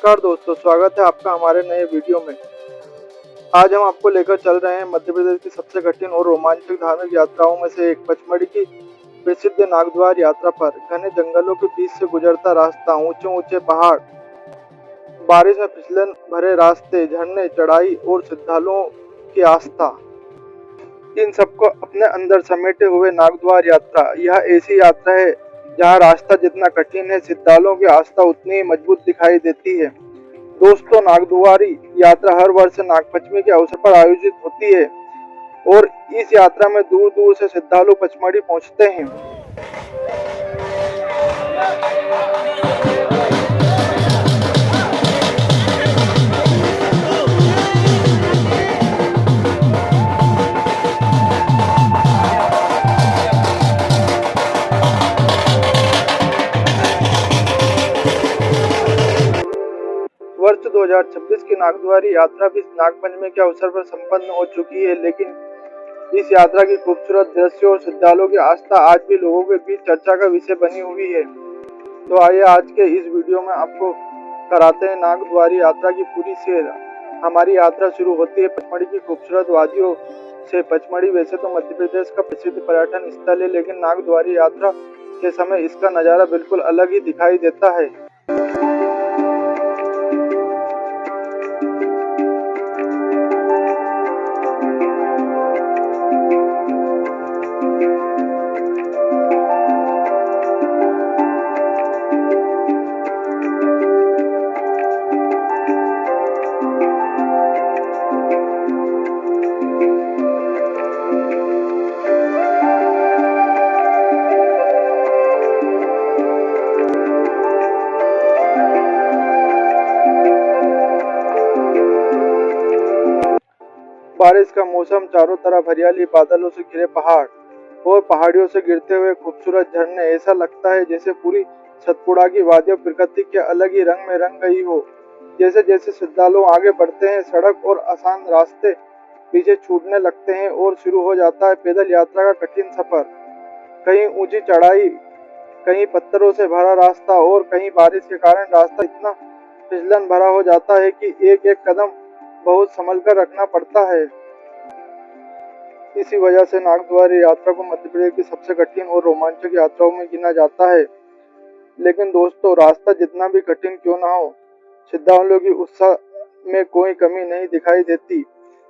नमस्कार दोस्तों, स्वागत है आपका हमारे नए वीडियो में। आज हम आपको लेकर चल रहे हैं मध्य प्रदेश की सबसे कठिन और रोमांचक धार्मिक यात्राओं में से एक पचमढ़ी की प्रसिद्ध नागद्वार यात्रा पर। घने जंगलों के बीच से गुजरता रास्ता, ऊंचे ऊंचे पहाड़, बारिश में फिसलन भरे रास्ते, झरने, चढ़ाई और श्रद्धालुओं की आस्था, इन सबको अपने अंदर समेटे हुए नागद्वार यात्रा। यह ऐसी यात्रा है जहाँ रास्ता जितना कठिन है, श्रद्धालुओं की आस्था उतनी ही मजबूत दिखाई देती है। दोस्तों, नागद्वारी यात्रा हर वर्ष नागपंचमी के अवसर पर आयोजित होती है और इस यात्रा में दूर दूर से श्रद्धालु पचमढ़ी पहुंचते हैं। वर्ष 2026 की नागद्वारी यात्रा भी नागपंचमी के अवसर पर संपन्न हो चुकी है, लेकिन इस यात्रा की खूबसूरत दृश्य और श्रद्धालुओं की आस्था आज भी लोगों के बीच चर्चा का विषय बनी हुई है। तो आइए आज के इस वीडियो में आपको कराते हैं नागद्वारी यात्रा की पूरी सैर। हमारी यात्रा शुरू होती है पचमढ़ी की खूबसूरत वादियों से। पचमढ़ी वैसे तो मध्य प्रदेश का प्रसिद्ध पर्यटन स्थल है, लेकिन नागद्वारी यात्रा के समय इसका नज़ारा बिल्कुल अलग ही दिखाई देता है। बारिश का मौसम, चारों तरफ हरियाली, बादलों से घिरे पहाड़ और पहाड़ियों से गिरते हुए खूबसूरत झरने। ऐसा लगता है जैसे पूरी सतपुड़ा की वादियां प्रकृति के अलग ही रंग में रंग गई हो। जैसे जैसे श्रद्धालु आगे बढ़ते हैं, सड़क और आसान रास्ते पीछे छूटने लगते हैं और शुरू हो जाता है पैदल यात्रा का कठिन सफर। कहीं ऊंची चढ़ाई, कहीं पत्थरों से भरा रास्ता और कहीं बारिश के कारण रास्ता इतना फिसलन भरा हो जाता है कि एक एक कदम बहुत संभल कर रखना पड़ता है। इसी वजह से नागद्वारी यात्रा को मध्य प्रदेश की सबसे कठिन और रोमांचक यात्राओं में गिना जाता है। लेकिन दोस्तों, रास्ता जितना भी कठिन क्यों ना हो, श्रद्धालुओं की उत्साह में कोई कमी नहीं दिखाई देती।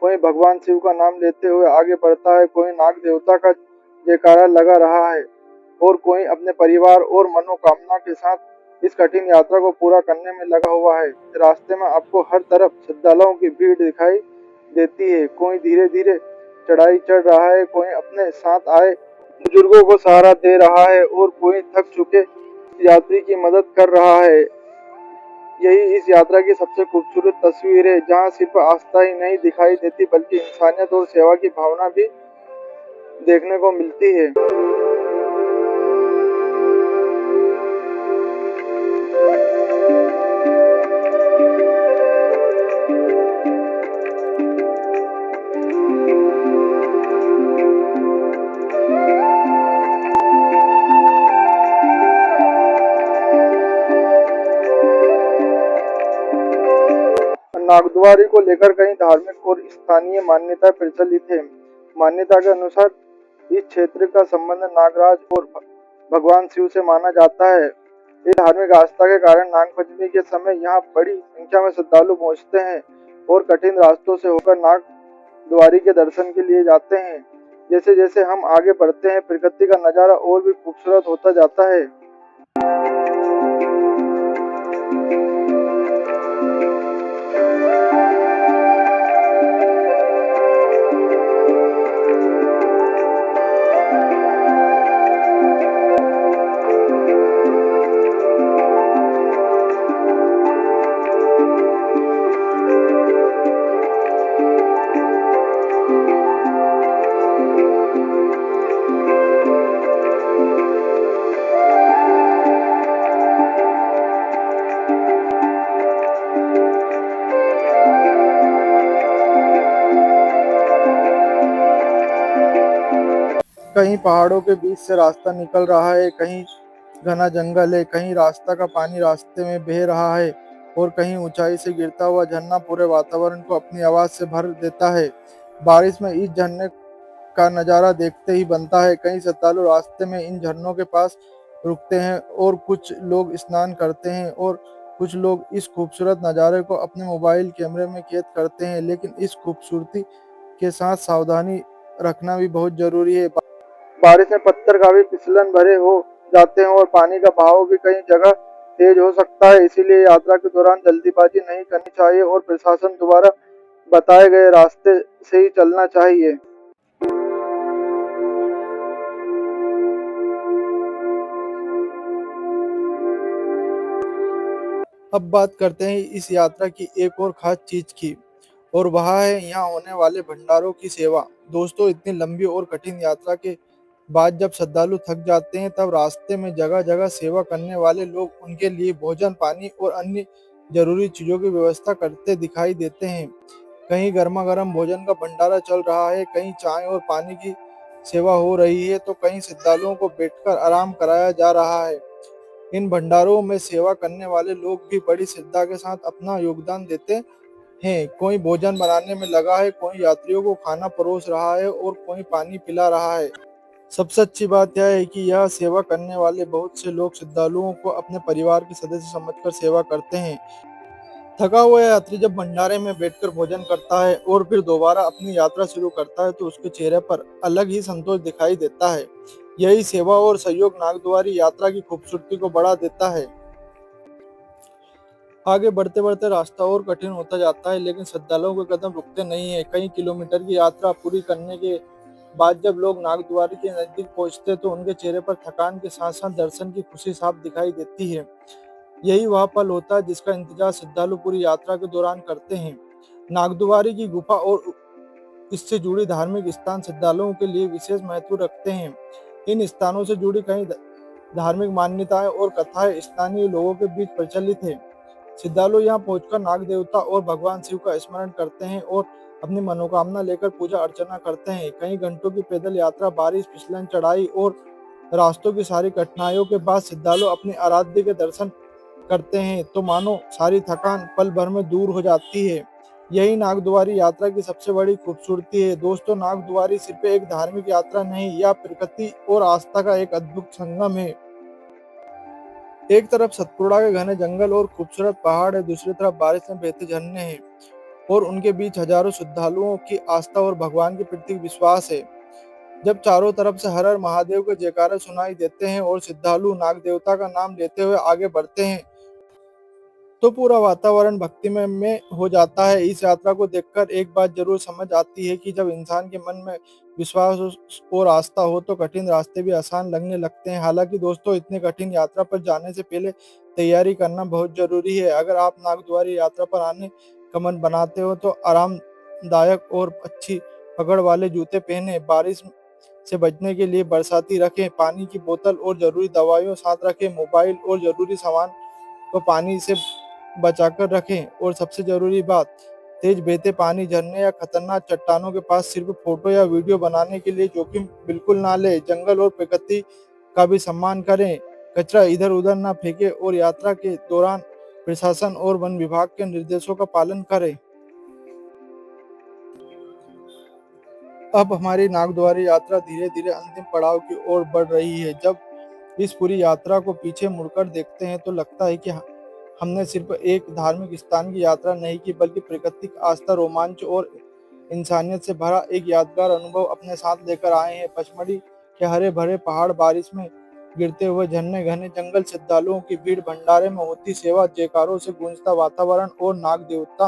कोई भगवान शिव का नाम लेते हुए आगे बढ़ता है, कोई नाग देवता का जयकारा लगा रहा है और कोई अपने परिवार और मनोकामना के साथ इस कठिन यात्रा को पूरा करने में लगा हुआ है। रास्ते में आपको हर तरफ श्रद्धालुओं की भीड़ दिखाई देती है। कोई धीरे धीरे चढ़ाई चढ़ रहा है, कोई अपने साथ आए बुजुर्गों को सहारा दे रहा है और कोई थक चुके यात्री की मदद कर रहा है। यही इस यात्रा की सबसे खूबसूरत तस्वीर है, जहाँ सिर्फ आस्था ही नहीं दिखाई देती बल्कि इंसानियत और सेवा की भावना भी देखने को मिलती है। नागद्वारी को लेकर कई धार्मिक और स्थानीय मान्यताएं प्रचलित है। मान्यता के अनुसार इस क्षेत्र का संबंध नागराज और भगवान शिव से माना जाता है। इस धार्मिक आस्था के कारण नागपंचमी के समय यहाँ बड़ी संख्या में श्रद्धालु पहुँचते हैं और कठिन रास्तों से होकर नागद्वारी के दर्शन के लिए जाते हैं। जैसे जैसे हम आगे बढ़ते हैं, प्रकृति का नज़ारा और भी खूबसूरत होता जाता है। कहीं पहाड़ों के बीच से रास्ता निकल रहा है, कहीं घना जंगल है, कहीं रास्ता का पानी रास्ते में बह रहा है और कहीं ऊंचाई से गिरता हुआ झरना पूरे वातावरण को अपनी आवाज से भर देता है। बारिश में इस झरने का नजारा देखते ही बनता है। कई श्रद्धालु रास्ते में इन झरनों के पास रुकते हैं और कुछ लोग स्नान करते हैं और कुछ लोग इस खूबसूरत नज़ारे को अपने मोबाइल कैमरे में कैद करते हैं। लेकिन इस खूबसूरती के साथ सावधानी रखना भी बहुत जरूरी है। बारिश में पत्थर काफी फिसलन भरे हो जाते हैं और पानी का बहाव भी कई जगह तेज हो सकता है। इसीलिए यात्रा के दौरान जल्दीबाजी नहीं करनी चाहिए और प्रशासन द्वारा बताए गए रास्ते से ही चलना चाहिए। अब बात करते हैं इस यात्रा की एक और खास चीज की, और वह है यहाँ होने वाले भंडारों की सेवा। दोस्तों, इतनी लंबी और कठिन यात्रा के बाद जब श्रद्धालु थक जाते हैं, तब रास्ते में जगह जगह सेवा करने वाले लोग उनके लिए भोजन, पानी और अन्य जरूरी चीजों की व्यवस्था करते दिखाई देते हैं। कहीं गर्मा गर्म भोजन का भंडारा चल रहा है, कहीं चाय और पानी की सेवा हो रही है, तो कहीं श्रद्धालुओं को बैठकर आराम कराया जा रहा है। इन भंडारों में सेवा करने वाले लोग भी बड़ी श्रद्धा के साथ अपना योगदान देते हैं। कोई भोजन बनाने में लगा है, कोई यात्रियों को खाना परोस रहा है और कोई पानी पिला रहा है। सबसे अच्छी बात यह है कि यह सेवा करने वाले बहुत से लोग श्रद्धालुओं को अपने परिवार के सदस्य समझकर सेवा करते हैं। थका हुआ यात्री जब भंडारे में बैठकर भोजन करता है और फिर दोबारा अपनी यात्रा शुरू करता है, तो उसके चेहरे पर अलग ही संतोष दिखाई देता है। यही सेवा और सहयोग नागद्वारी यात्रा की खूबसूरती को बढ़ा देता है। आगे बढ़ते बढ़ते रास्ता और कठिन होता जाता है, लेकिन श्रद्धालुओं के कदम रुकते नहीं है। कई किलोमीटर की यात्रा पूरी करने के बाद जब लोग नागद्वारी के नजदीक पहुंचते, तो उनके चेहरे पर थकान के साथ साथ दर्शन की खुशी साफ दिखाई देती है। यही वह पल होता है जिसका इंतजार श्रद्धालु पूरी यात्रा के दौरान करते हैं। नागद्वारी की गुफा और इससे जुड़ी धार्मिक स्थान श्रद्धालुओं के लिए विशेष महत्व रखते हैं। इन स्थानों से जुड़ी कई धार्मिक मान्यताएं और कथाएं स्थानीय लोगों के बीच प्रचलित है। श्रद्धालु यहाँ पहुंचकर नाग देवता और भगवान शिव का स्मरण करते हैं और अपनी मनोकामना लेकर पूजा अर्चना करते हैं। कई घंटों की पैदल यात्रा, बारिश, फिसलन, चढ़ाई और रास्तों की सारी कठिनाइयों के बाद श्रद्धालु अपने आराध्य के दर्शन करते हैं, तो मानो सारी थकान पल भर में दूर हो जाती है। यही नागद्वारी यात्रा की सबसे बड़ी खूबसूरती है। दोस्तों, नागद्वारी सिर्फ एक धार्मिक यात्रा नहीं, यह प्रकृति और आस्था का एक अद्भुत संगम है। एक तरफ सतपुड़ा के घने जंगल और खूबसूरत पहाड़ है, दूसरी तरफ बारिश में बहते झरने हैं और उनके बीच हजारों श्रद्धालुओं की आस्था और भगवान के प्रति विश्वास है। जब चारों तरफ से हर हर महादेव के जयकारे सुनाई देते हैं और श्रद्धालु नाग देवता का नाम लेते हुए आगे बढ़ते हैं, तो पूरा वातावरण भक्तिमय में हो जाता है। इस यात्रा को देखकर एक बात जरूर समझ आती है कि जब इंसान के मन में विश्वास और आस्था हो, तो कठिन रास्ते भी आसान लगने लगते हैं। हालांकि दोस्तों, इतनी कठिन यात्रा पर जाने से पहले तैयारी करना बहुत जरूरी है। अगर आप नागद्वारी यात्रा पर आने का मन बनाते हो, तो आरामदायक और अच्छी पकड़ वाले जूते पहने, बारिश से बचने के लिए बरसाती रखें, पानी की बोतल और जरूरी दवाइयों साथ रखें, मोबाइल और जरूरी सामान को पानी से बचाकर रखें, और सबसे जरूरी बात, तेज बहते पानी, झरने या खतरनाक चट्टानों के पास सिर्फ फोटो या वीडियो बनाने के लिए जोखिम बिल्कुल ना ले। जंगल और प्रकृति का भी सम्मान करें, कचरा इधर उधर ना फेंके और यात्रा के दौरान प्रशासन और वन विभाग के निर्देशों का पालन करें। अब हमारी नागद्वारी यात्रा धीरे धीरे अंतिम पड़ाव की ओर बढ़ रही है। जब इस पूरी यात्रा को पीछे मुड़कर देखते हैं, तो लगता है कि हमने सिर्फ एक धार्मिक स्थान की यात्रा नहीं की, बल्कि प्राकृतिक आस्था, रोमांच और इंसानियत से भरा एक यादगार अनुभव अपने साथ लेकर आए हैं। पचमढ़ी के हरे भरे पहाड़, बारिश में गिरते हुए झरने, घने जंगल, श्रद्धालुओं की भीड़, भंडारे में होती सेवा, जयकारों से गूंजता वातावरण और नाग देवता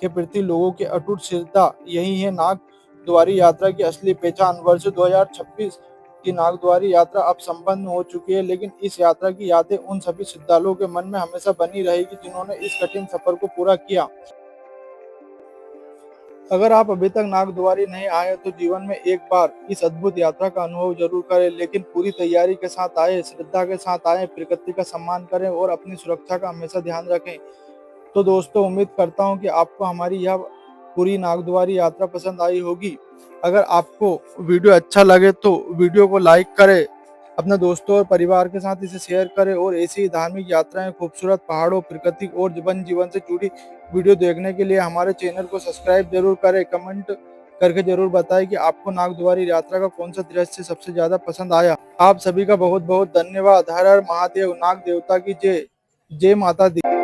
के प्रति लोगों की अटूट श्रद्धा, यही है नागद्वारी यात्रा की असली पहचान। वर्ष 2026 की नागद्वारी यात्रा अब संपन्न हो चुकी है, लेकिन इस यात्रा की यादें उन सभी श्रद्धालुओं के मन में हमेशा बनी रहेगी जिन्होंने इस कठिन सफर को पूरा किया। अगर आप अभी तक नागद्वारी नहीं आए, तो जीवन में एक बार इस अद्भुत यात्रा का अनुभव जरूर करें, लेकिन पूरी तैयारी के साथ आए, श्रद्धा के साथ आए, प्रकृति का सम्मान करें और अपनी सुरक्षा का हमेशा ध्यान रखें। तो दोस्तों, उम्मीद करता हूँ कि आपको हमारी यह पूरी नागद्वारी यात्रा पसंद आई होगी। अगर आपको वीडियो अच्छा लगे तो वीडियो को लाइक करें, अपने दोस्तों और परिवार के साथ इसे शेयर करें और ऐसी ही धार्मिक यात्राएं, खूबसूरत पहाड़ों, प्रकृति और वन जीवन से जुड़ी वीडियो देखने के लिए हमारे चैनल को सब्सक्राइब जरूर करें। कमेंट करके जरूर बताएं कि आपको नागद्वारी यात्रा का कौन सा दृश्य सबसे ज्यादा पसंद आया। आप सभी का बहुत बहुत धन्यवाद। हर हर महादेव। नाग देवता की जय। जय माता दी।